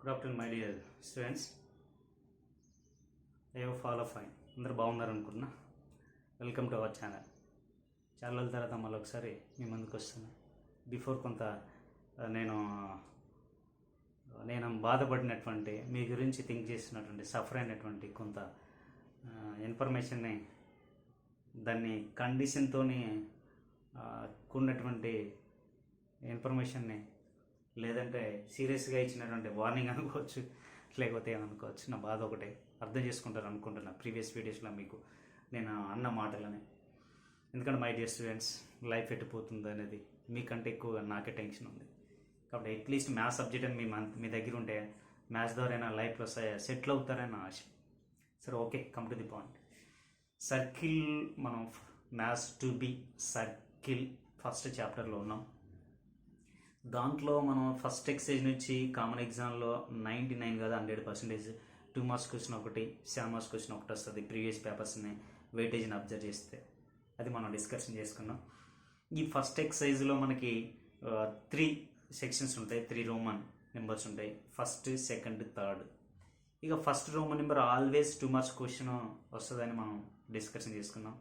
Good afternoon my dear students. ఏవో follow fine అందరూ బాగున్నారు అనుకుంటున్నా. Welcome to our channel. చాలా రోజుల తర్వాత మళ్ళీ ఒకసారి మీ ముందుకు వస్తున్నాను. బిఫోర్ కొంత నేను బాధపడినటువంటి మీ గురించి థింక్ చేస్తున్నటువంటి సఫర్ అయినటువంటి కొంత ఇన్ఫర్మేషన్ని దాన్ని కండిషన్తో కూడినటువంటి ఇన్ఫర్మేషన్ని లేదంటే సీరియస్గా ఇచ్చినటువంటి వార్నింగ్ అనుకోవచ్చు, లేకపోతే ఏమనుకోవచ్చు. నా బాధ ఒకటే అర్థం చేసుకుంటారు అనుకుంటున్నా ప్రీవియస్ వీడియోస్లో మీకు నేను అన్న మాటలని. ఎందుకంటే మై డియర్ స్టూడెంట్స్, లైఫ్ ఎట్టిపోతుంది అనేది మీకంటే ఎక్కువగా నాకే టెన్షన్ ఉంది. కాబట్టి అట్లీస్ట్ మ్యాథ్స్ సబ్జెక్ట్ అని మీ దగ్గర ఉంటే మ్యాథ్స్ ద్వారా లైఫ్లో సెటిల్ అవుతారని ఆశ. సరే, okay, come to the point. Circle, మనం maths two B circle first చాప్టర్లో ఉన్నాం. దాంట్లో మనం ఫస్ట్ ఎక్సైజ్ నుంచి కామన్ ఎగ్జామ్లో 99 కదా 100% 2 మార్క్స్ క్వశ్చన్ ఒకటి, 7 మార్క్స్ క్వశ్చన్ ఒకటి వస్తుంది. ప్రీవియస్ పేపర్స్ని వెయిటేజ్ని అబ్జర్వ్ చేస్తే అది మనం డిస్కషన్ చేసుకున్నాం. ఈ ఫస్ట్ ఎక్సైజ్లో మనకి 3 సెక్షన్స్ ఉంటాయి, 3 రోమన్ నెంబర్స్ ఉంటాయి, ఫస్ట్, సెకండ్, థర్డ్. ఇక first Roman number always 2 marks question వస్తుందని మనం డిస్కషన్ చేసుకున్నాం.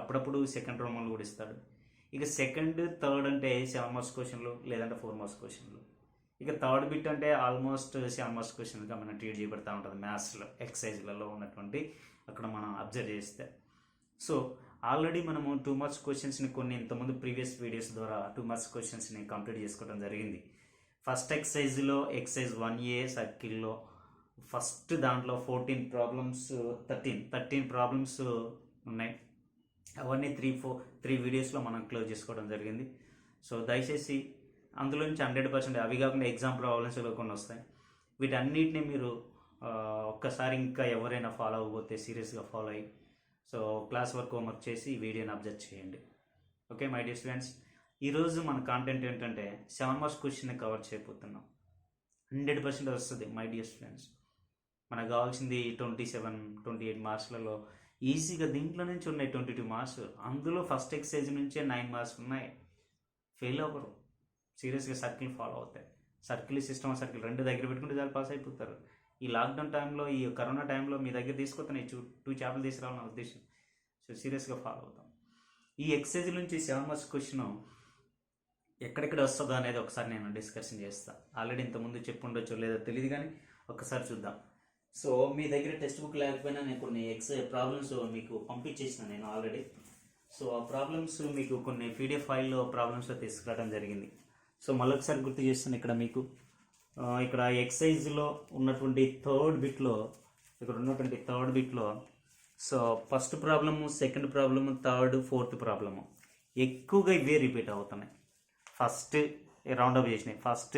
అప్పుడప్పుడు సెకండ్ రోమన్లు కూడా ఇస్తాడు. ఇక సెకండ్, థర్డ్ అంటే 7 మార్క్స్ క్వశ్చన్లు లేదంటే 4 మార్క్స్ క్వశ్చన్లు. ఇక థర్డ్ బిట్ అంటే ఆల్మోస్ట్ 7 మార్క్స్ క్వశ్చన్గా మనం ట్రీట్ చేయబడతా ఉంటుంది మ్యాథ్స్లో ఎక్సైజ్లలో ఉన్నటువంటి అక్కడ మనం అబ్జర్వ్ చేస్తే. సో ఆల్రెడీ మనము 2 మార్క్స్ క్వశ్చన్స్ని కొన్ని ఇంతకుముందు ప్రీవియస్ వీడియోస్ ద్వారా 2 మార్క్స్ క్వశ్చన్స్ని కంప్లీట్ చేసుకోవడం జరిగింది. ఫస్ట్ ఎక్సైజ్లో ఎక్సైజ్ 1A సర్కిల్లో ఫస్ట్ దాంట్లో 14 ప్రాబ్లమ్స్ 13 ప్రాబ్లమ్స్ ఉన్నాయి. అవన్నీ 3 వీడియోస్లో మనం క్లోజ్ చేసుకోవడం జరిగింది. సో దయచేసి అందులో నుంచి 100%, అవి కాకుండా ఎగ్జామ్ ప్రాబ్లమ్స్ కొన్ని వస్తాయి. వీటన్నిటిని మీరు ఒక్కసారి ఇంకా ఎవరైనా ఫాలో అవ్వకపోతే సీరియస్గా ఫాలో అయ్యి సో క్లాస్ వర్క్ హోంవర్క్ చేసి ఈ వీడియోని అబ్జర్వ్ చేయండి. ఓకే మై డియర్ స్టూడెంట్స్, ఈరోజు మన కాంటెంట్ ఏంటంటే 7 మార్క్స్ క్వశ్చన్ని కవర్ చేయబోతున్నాం. 100% వస్తుంది మై డియర్ స్టూడెంట్స్. మనకు కావాల్సింది 27-28 మార్క్స్లలో ఈజీగా దీంట్లో నుంచి ఉన్నాయి 22 మార్క్స్. అందులో ఫస్ట్ ఎక్సైజ్ నుంచే 9 మార్క్స్ ఉన్నాయి. ఫెయిల్ అవ్వరు, సీరియస్గా సర్కిల్ ఫాలో అవుతాయి. సర్కిల్, సిస్టమ్ సర్కిల్ 2 దగ్గర పెట్టుకుంటే చాలా పాస్ అయిపోతారు. ఈ లాక్డౌన్ టైంలో, ఈ కరోనా టైంలో మీ దగ్గర తీసుకొస్తున్నాయి 2 చాప్టర్లు తీసుకురావాలని నా ఉద్దేశం. సో సీరియస్గా ఫాలో అవుతాం. ఈ ఎక్సైజ్ నుంచి 7 మార్క్స్ క్వశ్చన్ ఎక్కడెక్కడ వస్తుందో అనేది ఒకసారి నేను డిస్కషన్ చేస్తాను. ఆల్రెడీ ఇంతకుముందు చెప్పుండొచ్చో లేదో తెలియదు, కానీ ఒకసారి చూద్దాం. సో మీ దగ్గర టెక్స్ట్ బుక్ లేకపోయినా నేను కొన్ని ప్రాబ్లమ్స్ మీకు పంపించేసిన నేను ఆల్రెడీ. సో ఆ ప్రాబ్లమ్స్ మీకు కొన్ని పీడిఎఫ్ ఫైల్లో ప్రాబ్లమ్స్లో తీసుకురావడం జరిగింది. సో మళ్ళొకసారి గుర్తు చేస్తాను. ఇక్కడ మీకు ఇక్కడ ఎక్సైజ్లో ఉన్నటువంటి థర్డ్ బిట్లో so first problem, second problem, third, fourth problem ఎక్కువగా ఇవే రిపీట్ అవుతున్నాయి. ఫస్ట్ రౌండప్ చేసినాయి, ఫస్ట్,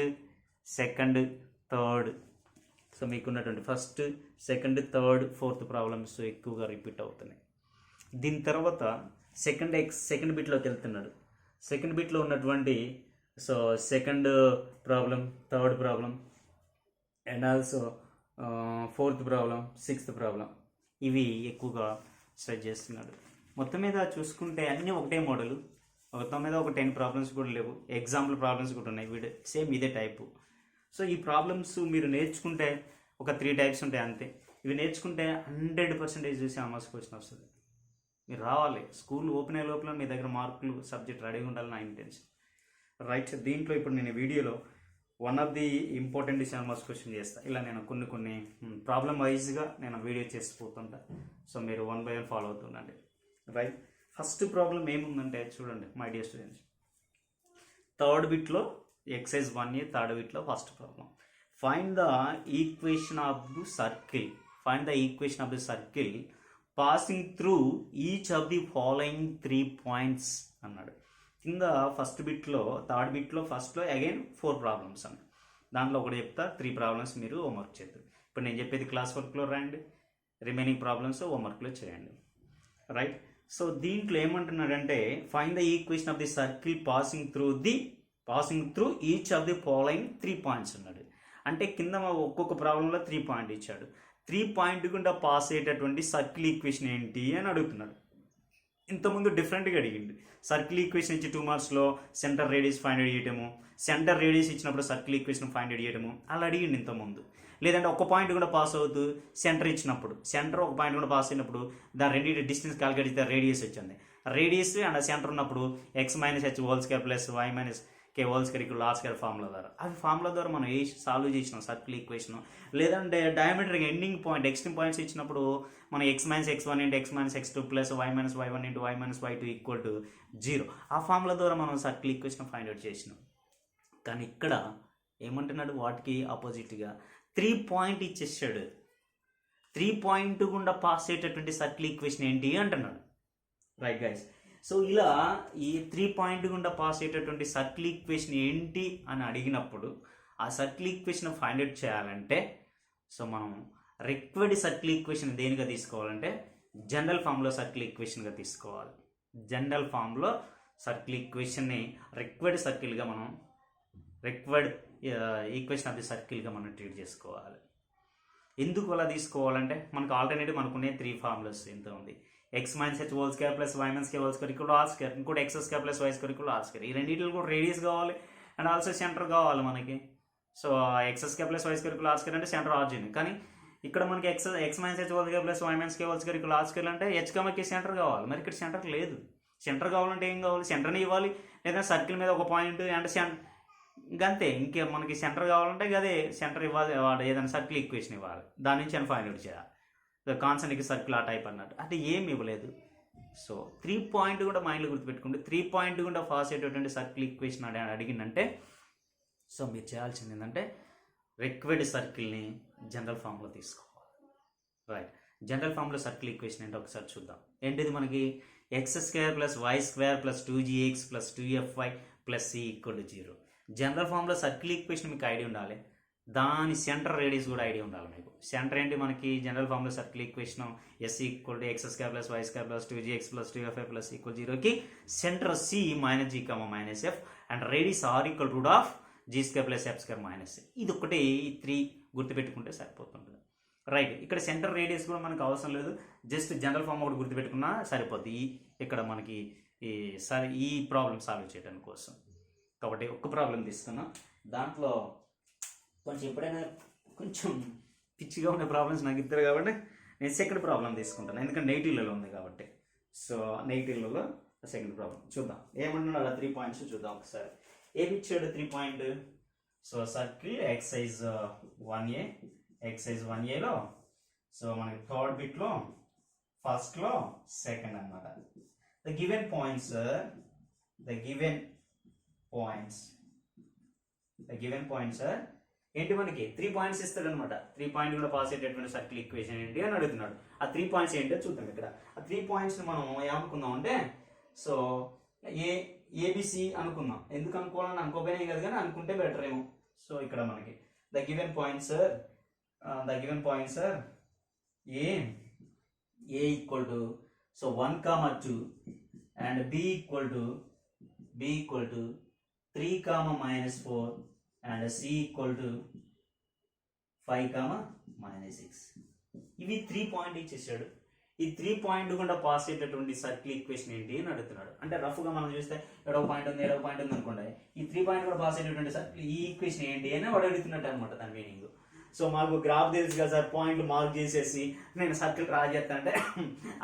సెకండ్, థర్డ్. సో మీకున్నటువంటి first, second, third, fourth problems ఎక్కువగా రిపీట్ అవుతున్నాయి. దీని తర్వాత సెకండ్ బిట్లోకి వెళ్తున్నాడు. సెకండ్ బిట్లో ఉన్నటువంటి so second problem, third problem and also fourth problem, sixth problem ఇవి ఎక్కువగా స్ట్రెచ్ చేస్తున్నాడు. మొత్తం మీద చూసుకుంటే అన్నీ ఒకటే మోడలు. మొత్తం మీద ఒక 10 ప్రాబ్లమ్స్ కూడా లేవు, ఎగ్జాంపుల్ ప్రాబ్లమ్స్ కూడా ఉన్నాయి. వీడు సేమ్ ఇదే టైపు. సో ఈ ప్రాబ్లమ్స్ మీరు నేర్చుకుంటే ఒక 3 టైప్స్ ఉంటాయి అంతే. ఇవి నేర్చుకుంటే 100% 7 మార్క్స్ క్వశ్చన్ వస్తుంది. మీరు రావాలి, స్కూల్ ఓపెన్ అయ్యే లోపల మీ దగ్గర మార్కులు సబ్జెక్ట్ రెడీగా ఉండాలని నా ఇంటెన్షన్. రైట్, దీంట్లో ఇప్పుడు నేను వీడియోలో one of the important 7 marks question చేస్తాను. ఇలా నేను కొన్ని ప్రాబ్లం వైజ్గా నేను వీడియో చేసిపోతుంటా. సో మీరు 1 by 1 ఫాలో అవుతుండండి. రైట్, ఫస్ట్ ప్రాబ్లం ఏముందంటే చూడండి మై డియర్ స్టూడెంట్స్. థర్డ్ బిట్లో ఎక్సైజ్ 1A థర్డ్ బిట్లో first problem. Find the equation of the circle passing through each of the following 3 points అన్నాడు. కింద ఫస్ట్ బిట్లో, థర్డ్ బిట్లో, ఫస్ట్లో అగైన్ 4 ప్రాబ్లమ్స్ అన్నాడు. దాంట్లో ఒకటి చెప్తా, 3 ప్రాబ్లమ్స్ మీరు హోంవర్క్ చేద్దాం. ఇప్పుడు నేను చెప్పేది క్లాస్ వర్క్లో రాయండి, రిమైనింగ్ ప్రాబ్లమ్స్ హోంవర్క్లో చేయండి. రైట్, సో దీంట్లో ఏమంటున్నాడంటే find the equation of the circle passing through each of the following 3 points అన్నాడు. అంటే కింద ఒక్కొక్క ప్రాబ్లంలో 3 పాయింట్ ఇచ్చాడు. 3 పాయింట్ గుండా పాస్ అయ్యేటటువంటి సర్కిల్ ఈక్వేషన్ ఏంటి అని అడుగుతున్నాడు. ఇంతకుముందు డిఫరెంట్గా అడిగింది. సర్కిల్ ఈక్వేషన్ ఇచ్చి 2 మార్క్స్లో సెంటర్ రేడియస్ ఫైండ్ అవుట్ చేయటము, సెంటర్ రేడియస్ ఇచ్చినప్పుడు సర్కిల్ ఈక్వేషన్ ఫైండ్ అవుట్ చేయటము అలా అడిగింది ఇంతకుముందు. లేదంటే ఒక పాయింట్ కూడా పాస్ అవుతూ సెంటర్ ఇచ్చినప్పుడు, సెంటర్ ఒక పాయింట్ కూడా పాస్ అయినప్పుడు దాని రెండింటి డిస్టెన్స్ క్యాలిక్యులేట్ చేస్తే రేడియస్ వచ్చింది. రేడియస్ అండ్ సెంటర్ ఉన్నప్పుడు X minus H whole square plus Y minus K whole square ఇక్కడ లాస్ట్ స్క్వేర్ ఫార్ములా ద్వారా, అవి ఫార్ములా ద్వారా మనం సాల్వ్ చేసినాం సర్కిల్ ఈక్వేషన్. లేదంటే diameter ending point extreme points ఇచ్చినప్పుడు మనం X minus x1 into X minus x2 plus Y minus y1 into Y minus y2 equal to 0, ఆ ఫార్ములా ద్వారా మనం సర్కిల్ ఈక్వేషన్ ఫైండ్ అవుట్ చేసినాం. కానీ ఇక్కడ ఏమంటున్నాడు, వాటికి ఆపోజిట్గా 3 పాయింట్ ఇచ్చేసాడు. 3 పాయింట్ గుండా పాస్ అయ్యేటటువంటి సర్కిల్ ఈక్వేషన్ ఏంటి అంటున్నాడు. రైట్ గైస్, సో ఇలా ఈ 3 పాయింట్ గుండా పాస్ అయ్యేటటువంటి సర్కిల్ ఈక్వేషన్ ఏంటి అని అడిగినప్పుడు ఆ సర్కిల్ ఈక్వేషన్ ఫైండ్ అవుట్ చేయాలంటే సో మనం రిక్వైర్డ్ సర్కిల్ ఈక్వేషన్ దేనిగా తీసుకోవాలంటే జనరల్ ఫామ్లో సర్కిల్ ఈక్వేషన్గా తీసుకోవాలి. జనరల్ ఫామ్లో సర్కిల్ ఈక్వేషన్ని రిక్వైర్డ్ సర్కిల్గా మనం రిక్వైర్డ్ ఈక్వేషన్ ఆఫ్ ది సర్కిల్గా మనం ట్రీట్ చేసుకోవాలి. ఎందుకు అలా తీసుకోవాలంటే మనకు ఆల్టర్నేటివ్ మనకునే 3 ఫార్ములాస్ ఎంత ఉంది. X minus H whole square plus Y minus K whole square ఇక్కడ ఆర్ స్క్వేర్, ఇంకోటి X square plus why square ఇక్కడ ఆర్ స్క్వేర్. ఈ రెండింటిలో కూడా రేడియస్ కావాలి అండ్ ఆల్సో సెంటర్ కావాలి మనకి. So X square plus why square ఇక్కడ ఆర్ స్క్వేర్ అంటే సెంటర్ ఆర్జిన్. కానీ ఇక్కడ మనకి X minus H whole square plus Y minus K whole square ఇక్కడ ఆర్ స్క్వేర్ అంటే హెచ్ కమకి సెంటర్ కావాలి. మరి ఇక్కడ సెంటర్ లేదు. సెంటర్ కావాలంటే ఏం కావాలి, సెంటర్ని ఇవ్వాలి, లేదా సర్కిల్ మీద ఒక పాయింట్ అంటే ఇంకంతే. ఇంకే మనకి సెంటర్ కావాలంటే అదే సెంటర్ ఇవ్వాలి, ఏదైనా సర్కిల్ ఈక్వేషన్ ఇవ్వాలి, దాని నుంచి అని ఫైండ్ అవుట్ చేయాలి. కాన్సెంట్కి సర్కిల్ ఆ టైప్ అన్నట్టు అంటే ఏమి ఇవ్వలేదు. సో 3 పాయింట్ కూడా మైండ్లో గుర్తుపెట్టుకుంటే 3 పాయింట్ కూడా పాస్ అయ్యేటటువంటి సర్కిల్ ఈక్వేషన్ అడిగిందంటే సో మీరు చేయాల్సింది ఏంటంటే రిక్వైర్డ్ సర్కిల్ని జనరల్ ఫామ్లో తీసుకోవాలి. రైట్, జనరల్ ఫామ్లో సర్కిల్ ఈక్వేషన్ ఏంటో ఒకసారి చూద్దాం. ఏంటిది మనకి X square plus why square plus 2gx plus 2fy plus c equal to 0. General ఫామ్లో సర్కిల్ ఈక్వేషన్ మీకు ఐడియా ఉండాలి, దాని సెంటర్ రేడియస్ కూడా ఐడియా ఉండాలి మీకు. సెంటర్ ఏంటి మనకి జనరల్ ఫామ్లో circle equation S equal to x square plus why square plus 2gx plus 2fy plus equal 0కి centre c minus g minus f and radius r equal root of g square plus f square minus c. ఇది ఒకటి 3 గుర్తుపెట్టుకుంటే సరిపోతుంది. Right, ఇక్కడ centre radius కూడా మనకు అవసరం లేదు, జస్ట్ జనరల్ ఫామ్ ఒకటి గుర్తుపెట్టుకున్నా సరిపోద్ది ఇక్కడ మనకి ఈ ప్రాబ్లం సాల్వ్ చేయడానికి కోసం. కాబట్టి ఒక్క ప్రాబ్లం తీసుకున్నాం, దాంట్లో కొంచెం ఎప్పుడైనా కొంచెం పిచ్చిగా ఉండే ప్రాబ్లమ్స్ నాకు ఇద్దరు కాబట్టి నేను సెకండ్ ప్రాబ్లం తీసుకుంటాను, ఎందుకంటే నెగిటివ్లలో ఉంది కాబట్టి. సో నెగిటివ్లలో సెకండ్ ప్రాబ్లం చూద్దాం. ఏమంటున్నాడు అలా 3 పాయింట్స్ చూద్దాం ఒకసారి. ఏమి ఇచ్చాడు 3 point. So circle exercise 1A, exercise 1Aలో సో మనకి థర్డ్ బిట్లో ఫస్ట్లో సెకండ్ అనమాట. ద గివెన్ పాయింట్స్ ఏంటి మనకి 3 పాయింట్స్ ఇస్తాడు అనమాట. 3 పాయింట్ కూడా పాస్ అయ్యేటటువంటి సర్కిల్ ఈక్వేషన్ ఏంటి అని అడుగుతున్నాడు. ఆ 3 పాయింట్స్ ఏంటో చూద్దాం. ఇక్కడ ఆ 3 పాయింట్స్ మనం ఏమనుకుందాం అంటే సో ఏబిసి అనుకుందాం. ఎందుకు అనుకోవాలని అనుకోపోయినా కదా, కానీ అనుకుంటే బెటర్ ఏమో. సో ఇక్కడ మనకి the given points A equal to so 1, 2 and B equal to 3, -4 and c equal to 5, -6. ఇవి 3 పాయింట్ ఇచ్చేసాడు. ఈ 3 పాయింట్ కూడా పాస్ అయ్యేటటువంటి సర్కిల్ ఈక్వేషన్ ఏంటి అని అడుగుతున్నాడు. అంటే రఫ్గా మనం చూస్తే ఏడో పాయింట్ ఉంది అనుకోండి, ఈ 3 పాయింట్ కూడా పాస్ అయ్యేటటువంటి సర్కిల్ ఈ ఈక్వేషన్ ఏంటి అని వాడు అడుగుతున్నట్టు అనమాట దాని మీనింగ్. సో మాకు గ్రాఫ్ తెలుసు కదా సార్, పాయింట్లు మార్క్ చేసేసి నేను సర్కిల్ డ్రా చేస్తా అంటే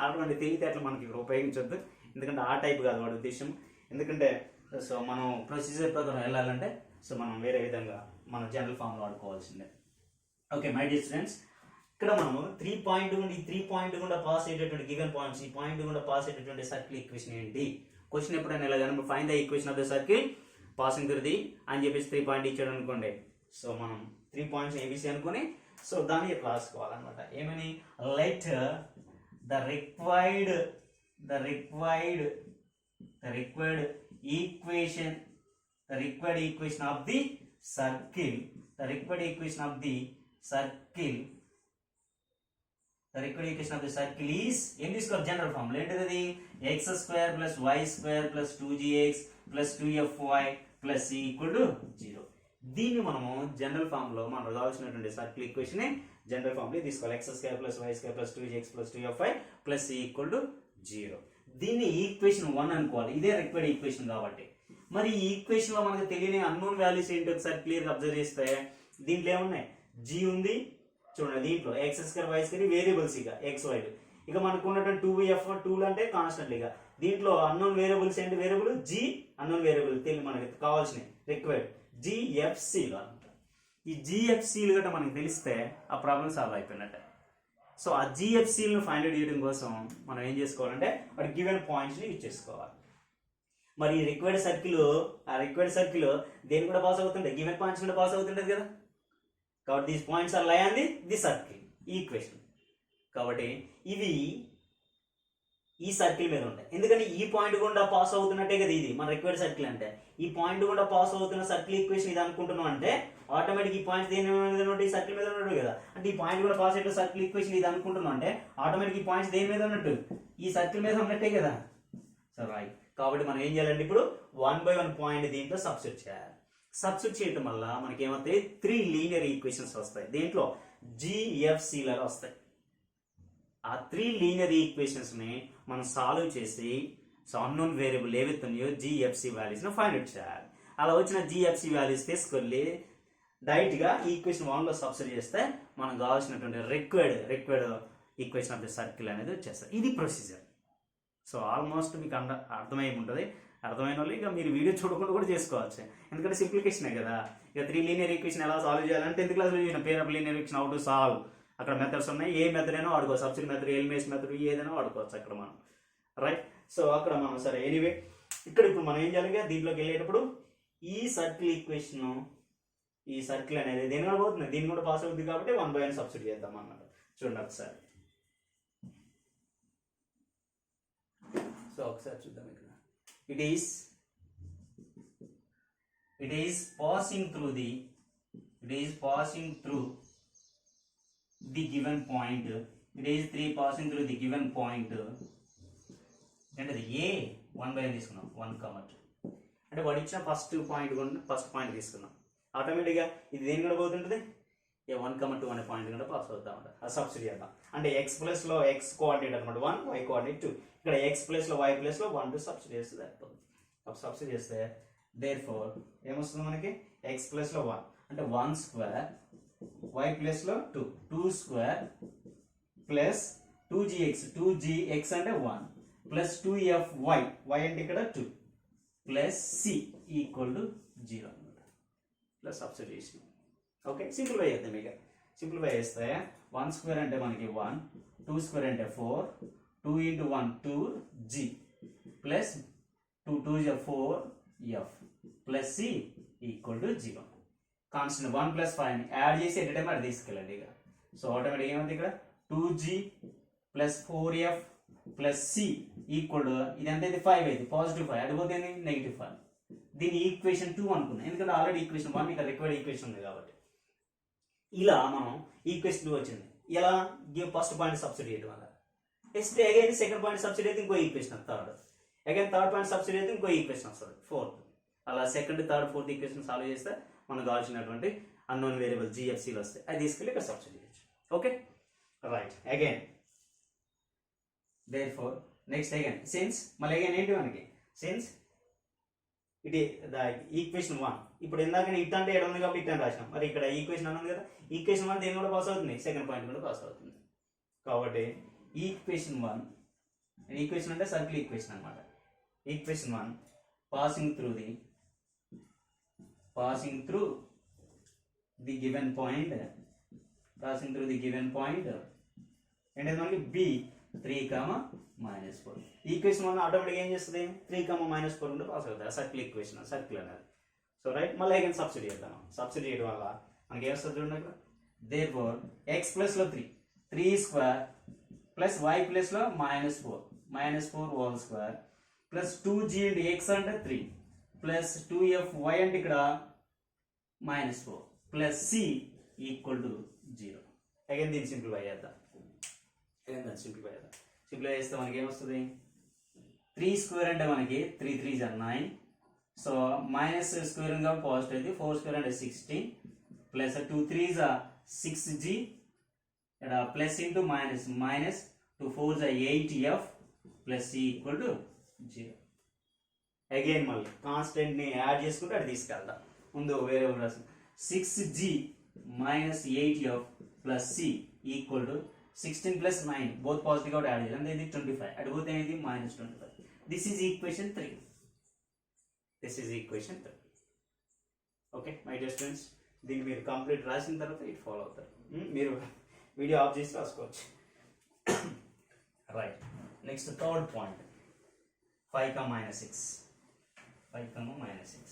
అటువంటి తెలివితేటలు మనకి ఇక్కడ ఉపయోగించొద్దు, ఎందుకంటే ఆ టైప్ కాదు వాడి ఉద్దేశం. ఎందుకంటే సో మనం ప్రొసీజర్ ప్రకారం వెళ్ళాలంటే సో మనం వేరే విధంగా మనం జనరల్ ఫామ్లో వాడుకోవాల్సిందే. ఓకే మై డియర్ స్టూడెంట్స్, ఇక్కడ మనం 3 పాయింట్ ఈ 3 పాయింట్ కూడా పాస్ అయ్యేటటువంటి గివెన్ పాయింట్స్, ఈ పాయింట్ కూడా పాస్ అయ్యేటటువంటి సర్కిల్ ఈక్వేషన్ ఏంటి. క్వశ్చన్ ఎప్పుడైనా ఇలా కానీ find the equation of the circle passing through the అని చెప్పేసి 3 పాయింట్ ఇచ్చాడు అనుకోండి. సో మనం 3 పాయింట్స్ ఏబిసి అనుకుని సో దాన్ని ఎట్లా రాసుకోవాలన్నమాట. ఏమని let the required equation of the circle is in this general form. Let it x square plus y square plus 2gx plus 2fy plus c equal to 0. దీన్ని మనము general form లో మనం రావాల్సినటువంటి circle equation general form లో తీసుకోవాలి. x square plus y square plus 2gx plus 2fy plus c equal to 0. దీన్ని equation 1 అనుకోవాలి. ఇదే రిక్వైర్డ్ ఈక్వేషన్ కాబట్టి. మరి ఈ ఈక్వేషన్ లో మనకు తెలియని అన్నోన్ వాల్యూస్ ఏంటి ఒకసారి క్లియర్ గా అబ్జర్వ్ చేస్తే దీంట్లో ఏమున్నాయి, జీ ఉంది చూడండి, దీంట్లో X square Y square variables ఇక ఎక్స్ వై. ఇక మనకు ఉన్నటువంటి 2f 2 అంటే కాన్స్టెంట్. ఇక దీంట్లో అన్నోన్ వేరియబుల్స్ ఏంటి, వేరియబుల్ జీ అన్నోన్ వేరియబుల్ తెలియదు మనకి కావాల్సినవి రిక్వైర్డ్ జిఎఫ్సీలు అనమాట. ఈ జిఎఫ్సీలు గట్రా మనకి తెలిస్తే ఆ ప్రాబ్లం సాల్వ్ అయిపోయినట్టే. సో ఆ జిఎఫ్సీలను ఫైండ్ అవుట్ చేయడం కోసం మనం ఏం చేసుకోవాలంటే వాటి గివెన్ పాయింట్స్ని యూజ్ చేసుకోవాలి. మరి ఈ రిక్వైర్డ్ సర్కిల్, ఆ రిక్వైర్డ్ సర్కిల్ దేని కూడా పాస్ అవుతుంటాయి, గివెన్ పాయింట్స్ కూడా పాస్ అవుతుంటది కదా. కాబట్టి these points are lie on the circle equation. కాబట్టి ఇవి ఈ సర్కిల్ మీద ఉంటాయి. ఎందుకంటే ఈ పాయింట్ గుండా పాస్ అవుతున్నట్టే కదా ఇది మన రిక్వైర్డ్ సర్కిల్ అంటే. ఈ పాయింట్ గుండా పాస్ అవుతున్న సర్కిల్ ఈక్వేషన్ ఇది అనుకుంటున్నాం అంటే ఆటోమేటిక్ ఈ పాయింట్స్ దేని మీద ఉంటాయి, ఈ సర్కిల్ మీద ఉన్నట్టు కదా. అంటే ఈ పాయింట్ కూడా పాస్ అయ్యే సర్కిల్ ఈక్వేషన్ ఇది అనుకుంటున్నాం అంటే ఆటోమేటిక్ ఈ పాయింట్స్ దేని మీద ఉన్నట్టు, ఈ సర్కిల్ మీద ఉన్నట్టే కదా. So right. కాబట్టి మనం ఏం చేయాలంటే ఇప్పుడు 1 by 1 పాయింట్ దీంట్లో సబ్స్టిట్యూట్ చేయాలి. సబ్స్టిట్యూట్ చేయడం వల్ల మనకి ఏమవుతాయి, 3 లీనియర్ ఈక్వేషన్స్ వస్తాయి. దీంట్లో జిఎఫ్సీలలో వస్తాయి. ఆ 3 లీనియర్ ఈక్వేషన్స్ ని మనం సాల్వ్ చేసి సో అన్నోన్ వేరియబుల్ ఏవైతే ఉన్నాయో జిఎఫ్సి వాల్యూస్ ని ఫైండ్ అవుట్ చేయాలి. అలా వచ్చిన జిఎఫ్సి వాల్యూస్ తీసుకెళ్ళి డైరెక్ట్ గా ఈక్వేషన్ 1 లో సబ్స్టిట్యూట్ చేస్తే మనకు కావాల్సినటువంటి required equation of the circle అనేది వచ్చేస్తుంది. ఇది ప్రొసీజర్. సో ఆల్మోస్ట్ మీకు అర్థమై ఉంటుంది. అర్థమైన వాళ్ళు ఇక మీరు వీడియో చూడకుండా కూడా చేసుకోవచ్చు, ఎందుకంటే సింప్లికేషనే కదా. ఇక 3 లీనియర్ ఈక్వేషన్ ఎలా సాల్వ్ చేయాలంటే 10th క్లాస్లో pair of linear equation how to solve, అక్కడ మెథడ్స్ ఉన్నాయి. ఏ మెథడ్ అయినా వాడుకోవచ్చు, సబ్స్టిట్యూట్ మెథడ్, ఎలిమినేషన్ మెథడ్, ఏదైనా వాడుకోవచ్చు అక్కడ మనం. రైట్. సో అక్కడ మనం సరే ఎనీవే ఇక్కడ ఇప్పుడు మనం ఏం చేయాలి, దీంట్లోకి వెళ్ళేటప్పుడు ఈ సర్కిల్ ఈక్వేషన్, ఈ సర్కిల్ అనేది దేని కూడా పోతుంది, దీన్ని కూడా పాస్ అవుతుంది కాబట్టి 1 by 1 సబ్స్టిట్యూట్ చేద్దాం అన్నమాట. చూడండి ఒకసారి. సో ఒకసారి చూద్దాం ఇక్కడ. It is passing through the given point. It is 3 passing through the given point. అంటే ఏ 1 by 1 తీసుకున్నాం, 1, 2 అంటే వాడు ఇచ్చిన ఫస్ట్ పాయింట్ తీసుకున్నాం. ఆటోమేటిక్గా ఇది దేని కూడా పోతుంటుంది, ఏ 1, 2 అనే పాయింట్ కూడా పాస్ అవుతా ఉంటుంది. అది సబ్స్టిట్యూట్ చేద్దాం. అంటే ఎక్స్ ప్లస్ లో ఎక్స్ కోఆర్డినేట్ అనమాట 1, వై కోఆర్డినేట్ 2. ఇక్కడ ఎక్స్ ప్లస్ లో వై ప్లస్ లో 1, 2 సబ్స్టిట్యూట్ చేస్తే సరిపోతుంది. అప్పుడు సబ్స్టిట్యూట్ చేస్తే దేర్ఫోర్ ఏమొస్తుంది మనకి, ఎక్స్ ప్లస్ లో 1 అంటే 1 స్క్వేర్, వై ప్లస్ లో 2, 2 స్క్వేర్ ప్లస్ 2gx అంటే 1 ప్లస్ 2fy, y అంటే ఇక్కడ 2 ప్లస్ సి ఈక్వల్ టు 0 అనమాట. Plus substitution. ఓకే, సింప్లిఫై చేద్దాం. ఇక సింప్లిఫై చేస్తే 1 స్క్వేర్ అంటే మనకి 1, 2 స్క్వేర్ అంటే 4, 2 into 1 2g plus 2 2 4f plus c equal to 0. Constant 1 plus 5 ని యాడ్ చేసి ఎట్ టైం అది తీసుకెళ్ళండి. ఇక సో ఆటోమేటిక్ ఏమైంది ఇక్కడ 2g plus 4f plus c equal to ఇదంతా ఇది 5 అయితే పాజిటివ్ 5, అడిపోతే నెగిటివ్ 5. దీన్ని ఈక్వేషన్ 2 అనుకున్నాం, ఎందుకంటే ఆల్రెడీ ఈక్వేషన్ 1 ఇక్కడ రిక్వైర్డ్ ఈక్వేషన్ ఉంది కాబట్టి. ఇలా మనం ఈక్వేషన్ 2 వచ్చింది. ఎలా గివ్ ఫస్ట్ పాయింట్ సబ్స్టిట్యూట్ చేయడం వల్ల next again second point substitute అయితే ఇంకో ఈక్వేషన్, థర్డ్ పాయింట్ సబ్స్టిట్యూట్ అయితే ఇంకో ఈక్వేషన్ వస్తుంది, ఫోర్త్. అలా second, third, fourth equation solve చేస్తే మనకు కావాల్సినటువంటి అన్నోన్ వేరియబుల్ జిఎఫ్సీలు వస్తాయి. అది తీసుకెళ్ళి ఇక్కడ సబ్స్టిట్యూట్ చేయొచ్చు. Okay right. Again therefore next again since, మళ్ళీ అగైన్ ఏంటి మనకి సిన్స్ ఇది ద ఈక్వేషన్ 1. ఇప్పుడు ఇందాక ఇట్ అంటే ఎడ ఉంది కాబట్టి ఇట్ అని రాసినాం. మరి ఇక్కడ ఈక్వేషన్ అన్నది కదా, ఈక్వేషన్ 1 దేని కూడా పాస్ అవుతుంది, సెకండ్ పాయింట్ కూడా పాస్ అవుతుంది. కాబట్టి ఈక్వేషన్ 1, ఈక్వేషన్ అంటే సర్కిల్ ఈక్వేషన్ అనమాట. Equation 1 passing through the given point, అంటే మనకి b 3, -4. ఈక్వేషన్ 1 ఆటోమేటిక్ ఏం చేస్తుంది, 3, -4 ఉంటే పాస్ అవుతుంది. సర్కిల్ ఈక్వేషన్, సర్కిల్ అనేది. So right. మళ్ళీ అగైన్ సబ్స్టిట్యూట్ చేద్దాం. సబ్స్టిట్యూట్ చేయడం వల్ల మనకి ఏమొస్తుంది చూడండి ఇక్కడ. దేర్ఫోర్ ఎక్స్ ప్లస్ లో 3 స్క్వేర్ ప్లస్ వై ప్లస్ లో -4 హోల్ స్క్వేర్ ప్లస్ 2g అంటే ఎక్స్ అంటే 3 ప్లస్ 2fy అంటే ఇక్కడ -4 plus c equal to 0. Again దీన్ని సింప్లిఫై చేద్దాం. సింప్లిఫై చేస్తే మనకి ఏమొస్తుంది, 3 స్క్వేర్ అంటే మనకి 3 3s are 9. So minus square కాబట్టి పాజిటివ్ అయితే 4 స్క్వేర్ అంటే 16 ప్లస్ 2 3s are 6g ఇక్కడ plus into minus 2 4s are 8f plus C equal to 0. Again మళ్ళీ కాన్స్టెంట్ని యాడ్ చేసుకుంటే అది తీసుకెళ్దాం. ముందు వేరే రాస్తాం. 6g minus 8f plus C equal to 16 plus 9 both positive కూడా యాడ్ చేయాలి. అంటే ఇది 25, అటు పోతే ఇది minus 25. This is equation 3. This is equation 3. Okay my dear students, దీన్ని మీరు కంప్లీట్ రాసిన తర్వాత ఇటు ఫాలో అవుతారు. మీరు వీడియో ఆఫ్ చేసి రాసుకోవచ్చు. Right, next third point 5, -6. 5, -6.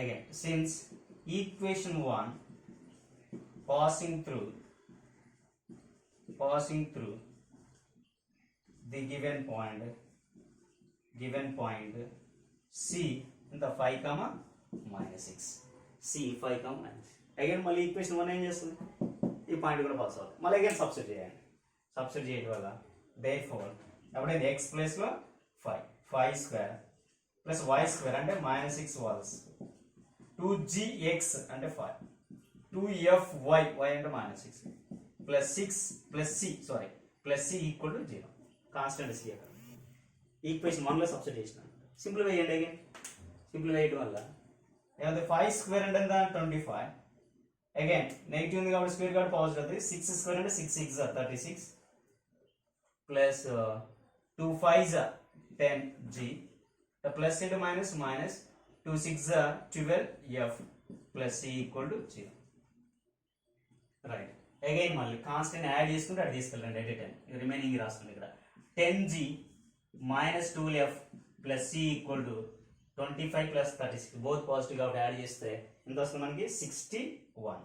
Again, since equation 1 passing through the given point C in the 5, -6. C 5, -6. Again మళ్ళీ ఈక్వేషన్ 1 ఏం చేస్తుంది, ఈ పాయింట్ కూడా పాస్ అవుతుంది. మళ్ళీ అగైన్ సబ్స్టిట్యూట్ చేయాలి. సబ్స్టిట్యూట్ చేయడం వల్ల therefore అప్పుడైతే x ప్లేస్లో 5 స్క్వేర్ ప్లస్ y స్క్వేర్ అంటే -6 వాల్స్ 2gx అంటే 5 2fy అంటే -6 plus 6 plus c equal to 0. Constant c అక్కడ ఈక్వేషన్ 1 లో సబ్స్టిట్యూట్ చేసిన సింప్లిఫై చేయండి. అగైన్ సింప్లిఫై చేయడం వల్ల ఏమంటే 5 స్క్వేర్ అంటే ఎంత 25. అగైన్ నెగిటివ్ ఉంది కాబట్టి స్క్వేర్ కాబట్టి పాజిటివ్ అవుతుంది. 6 స్క్వేర్ అంటే 6 6 36 plus 2 5 10g plus into minus 2 6 12f plus c equal to 0. Right, again మళ్ళీ కాన్స్టెంట్ యాడ్ చేసుకుంటే అది తీసుకెళ్ళండి. ఎట్ 10 రిమైనింగ్ రాస్తుంది ఇక్కడ 10g minus 2f plus c equal to 25 plus 36 both positive కాబట్టి యాడ్ చేస్తే ఎంత వస్తుంది మనకి 61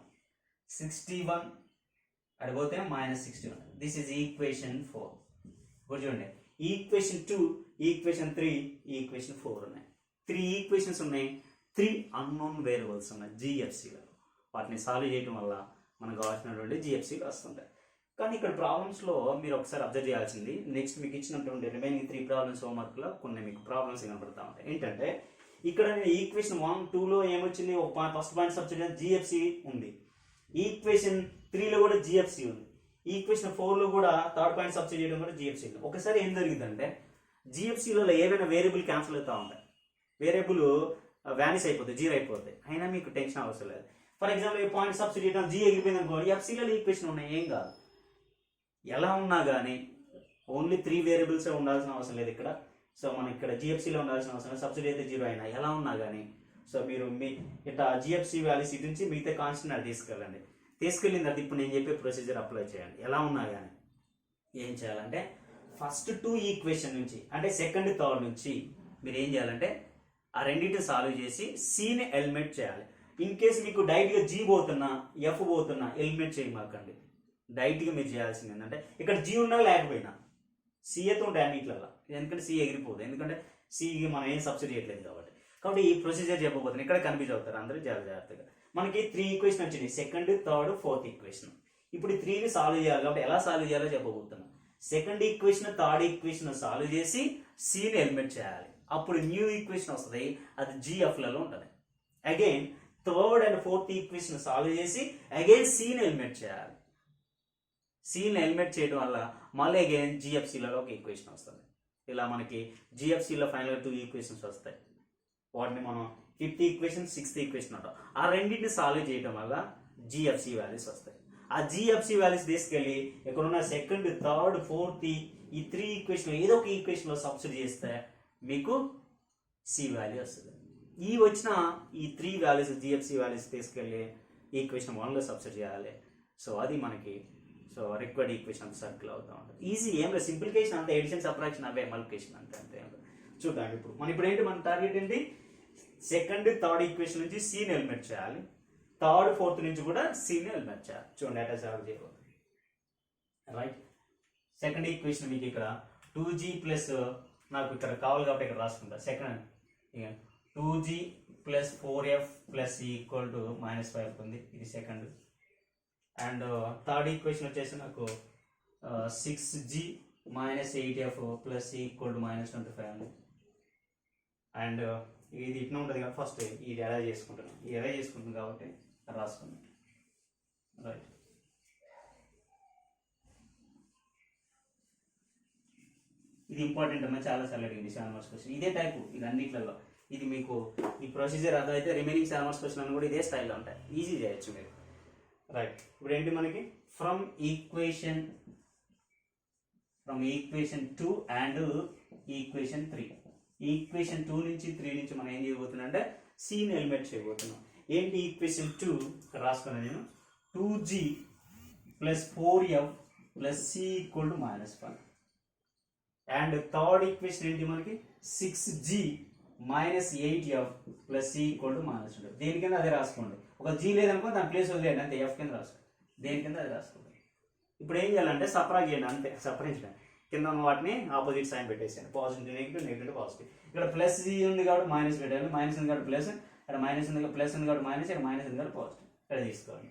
అడిగిపోతే -61. This is equation 4. ఇప్పుడు చూడండి, ఈక్వేషన్ 2, ఈక్వేషన్ 3, ఈక్వేషన్ 4 ఉన్నాయి. 3 ఈక్వేషన్స్ ఉన్నాయి, 3 అన్నోన్ వేరియబుల్స్ ఉన్నాయి జిఎఫ్సిలో. వాటిని సాల్వ్ చేయడం వల్ల మనకు కావాల్సినటువంటి జిఎఫ్సీలు వస్తుంటాయి. కానీ ఇక్కడ ప్రాబ్లమ్స్లో మీరు ఒకసారి అబ్జర్వ్ చేయాల్సింది, నెక్స్ట్ మీకు ఇచ్చినటువంటి రిమైనింగ్ 3 ప్రాబ్లమ్స్ హోంవర్క్లో కొన్ని మీకు ప్రాబ్లమ్స్ కనపడతా ఉంటాయి. ఏంటంటే ఇక్కడ ఈక్వేషన్ 1, 2లో ఏమొచ్చింది, ఒక ఫస్ట్ పాయింట్ సబ్స్టిట్యూట్ జిఎఫ్సి ఉంది. ఈక్వేషన్ 3లో కూడా జిఎఫ్సి ఉంది. ఈక్వేషన్ 4లో కూడా థర్డ్ పాయింట్ సబ్స్టిట్యూట్ చేయడం కూడా జిఎఫ్సి ఉంది. ఒకసారి ఏం జరిగిందంటే జిఎఫ్సీలలో ఏవైనా వేరియబుల్ క్యాన్సిల్ అవుతూ ఉంటాయి, వేరియబుల్ వ్యానిష్ అయిపోతాయి, 0 అయిపోతాయి. అయినా మీకు టెన్షన్ అవసరం లేదు. ఫర్ ఎగ్జాంపుల్ ఈ పాయింట్ సబ్స్టిట్యూట్ జీ ఎగిరిపోయింది అనుకో, ఎఫ్సీలలో ఈక్వేషన్ ఉన్నాయి, ఏం కాదు. ఎలా ఉన్నా కానీ ఓన్లీ 3 వేరియబుల్సే ఉండాల్సిన అవసరం లేదు ఇక్కడ. సో మనకి ఇక్కడ జిఎఫ్సీలో ఉండాల్సిన అవసరం లేదు. సబ్స్టిట్యూట్ అయితే 0 అయినా ఎలా ఉన్నా కానీ సో మీరు మీ ఇట్లా జిఎఫ్సీ వాల్యూస్ ఇటు నుంచి మిగతా కాన్స్టెంట్ అది తీసుకెళ్ళండి. తీసుకెళ్ళిన తర్వాత ఇప్పుడు నేను చెప్పే ప్రొసీజర్ అప్లై చేయండి. ఎలా ఉన్నా కానీ ఏం చేయాలంటే ఫస్ట్ 2 ఈక్వేషన్ నుంచి అంటే సెకండ్ థర్డ్ నుంచి మీరు ఏం చేయాలంటే ఆ రెండింటిని సాల్వ్ చేసి సిని ఎలిమినేట్ చేయాలి. ఇన్ కేసు మీకు డైరెక్ట్గా జీ పోతున్నా ఎఫ్ పోతున్నా ఎలిమినేట్ చేయమాకండి. డైరెక్ట్గా మీరు చేయాల్సింది ఏంటంటే ఇక్కడ జీ ఉన్నా లేకపోయినా సిఏతో ఉంటాయి అన్నిట్లలో, ఎందుకంటే సి ఎగిరిపోదు, ఎందుకంటే సికి మనం ఏం సబ్సిడీ చేయట్లేదు కాబట్టి. కాబట్టి ఈ ప్రొసీజర్ చెప్పబోతుంది, ఇక్కడ కన్ఫ్యూజ్ అవుతారు అందరూ జాగ్రత్తగా. మనకి 3 ఈక్వేషన్ వచ్చినాయి, సెకండ్ థర్డ్ ఫోర్త్ ఈక్వేషన్. ఇప్పుడు ఈ 3ని సాల్వ్ చేయాలి కాబట్టి ఎలా సాల్వ్ చేయాలో చెప్పబోతున్నాం. Second equation third equation solve చేసి సిని ఎలిమినేట్ చేయాలి. అప్పుడు న్యూ ఈక్వేషన్ వస్తుంది, అది జిఎఫ్లలో ఉంటుంది. Again third and fourth equation solve చేసి అగైన్ సిని ఎలిమినేట్ చేయాలి. సిని ఎలిమినేట్ చేయడం వల్ల మళ్ళీ అగైన్ జిఎఫ్సీలలో ఒక ఈక్వేషన్ వస్తుంది. ఇలా మనకి జిఎఫ్సీలో ఫైనల్గా 2 ఈక్వేషన్స్ వస్తాయి. వాటిని మనం 5th ఈక్వేషన్ 6th ఈక్వేషన్ అంటాం. ఆ రెండింటిని సాల్వ్ చేయడం వల్ల జిఎఫ్సి వాల్యూస్ వస్తాయి. ఆ జిఎఫ్సి వాల్యూస్ తీసుకెళ్ళి ఎక్కడున్న సెకండ్ థర్డ్ ఫోర్త్ ఈ 3 ఈక్వేషన్ ఏదో ఒక ఈక్వేషన్లో సబ్స్టిట్యూట్ చేస్తే మీకు సి వాల్యూ వస్తుంది. ఈ వచ్చిన ఈ 3 వాల్యూస్ జిఎఫ్సి వాల్యూస్ తీసుకెళ్ళి ఈక్వేషన్ 1లో సబ్స్టిట్యూట్ చేయాలి. సో అది మనకి సో రిక్వైర్డ్ ఈక్వేషన్ సర్కిల్ అవుతూ ఉంటుంది. ఈజీ, ఏం లేదు, సింప్లిఫికేషన్ అంతే, ఎడిషన్ సబ్ట్రాక్షన్ అవే, మల్టిప్లికేషన్ అంతే అంతే. చూద్దాం ఇప్పుడు ఏంటి మన టార్గెట్ ఏంటి, సెకండ్ థర్డ్ ఈక్వేషన్ నుంచి సిని ఎలిమినేట్ చేయాలి, థర్డ్ ఫోర్త్ నుంచి కూడా సిని ఎలిమినేట్ చేయాలి. చూడండి అట్లా సాల్వ్ చేయబోతుంది. రైట్, సెకండ్ ఈక్వేషన్ మీకు ఇక్కడ 2g ప్లస్ నాకు ఇక్కడ కావాలి కాబట్టి ఇక్కడ రాసుకుంటా. Second 2g plus 4f plus equal to -5 ఉంది, ఇది సెకండ్. అండ్ థర్డ్ ఈక్వేషన్ వచ్చేసి నాకు 6g minus 8f plus equal to -25 ఉంది. అండ్ ఇది ఇట్లా ఉంటుంది కాబట్టి ఫస్ట్ ఇది ఎలా చేసుకుంటున్నాను, కాబట్టి రాసుకున్నాను. రైట్. ఇది ఇంపార్టెంట్ అమ్మా, చాలా సార్లు అడిగింది 7 మార్క్స్ క్వశ్చన్. ఇదే టైపు ఇది అన్నిట్లలో. ఇది మీకు ఈ ప్రొసీజర్ అదైతే రిమైనింగ్ 7 మార్క్స్ క్వశ్చన్ అని కూడా ఇదే స్టైల్లో ఉంటాయి, ఈజీ చేయొచ్చు మీరు. రైట్. ఇప్పుడు ఏంటి మనకి from equation 2 and equation 3. Equation 2 నుంచి 3 నుంచి మనం ఏం చేయబోతున్నాం అంటే సీని ఎలిమినేట్ చేయబోతున్నాం. ఏంటి ఈక్వేషన్ 2 రాసుకున్నాను నేను, 2g plus 4f plus c equal to -1. And third equation ఏంటి మనకి 6g minus 8f plus c equal to -2. దేని కింద అదే రాసుకోండి. ఒక g లేదనుకో దాని ప్లేస్ వదిలేయండి అంతే, f కింద రాసుకోండి. దేని కింద అది రాసుకోండి. ఇప్పుడు ఏం చేయాలంటే సపరేట్ చేయండి అంతే, సపరేట్ చేయండి. కింద ఉన్న వాటిని ఆపోజిట్ సైన్ పెట్టేసాను, పాజిటివ్ నెగిటివ్, నెగిటివ్ పాజిటివ్. ఇక్కడ ప్లస్ జీ ఉంది కాబట్టి మైనస్ పెట్టాలి, మైనస్ ఉంది కాబట్టి ప్లస్, ఇక్కడ మైనస్ ఉంది ప్లస్ ఉంది కాబట్టి మైనస్, ఇక్కడ మైనస్ ఉంది కాబట్టి పాజిటివ్, ఇక్కడ తీసుకోవాలి.